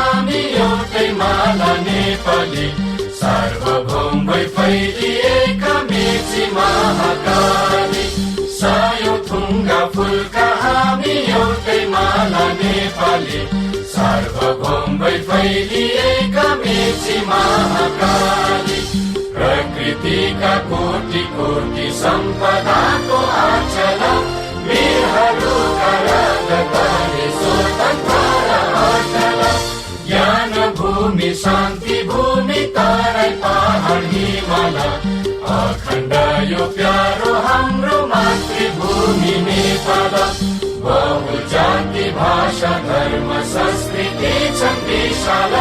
हामी एउटै माला नेपाली, सार्वभौम भई फैलिएका मेची महाकाली। सायो थुङ्गा फुलका हामी एउटै माला नेपाली, सार्वभौम भई फैलिएका मेची महाकाली। प्रकृतिका कोटि कोटि सम्पदाको आचल, वीरहरूका रगतले स्वतन्त्र र अचल। ज्ञान भूमि शान्ति भूमि तराई पहाड हिमाल, अखण्ड यो प्यारो हाम्रो मातृभूमि नेपाल। बहुजाति भाषा धर्म संस्कृति छन् विशाल,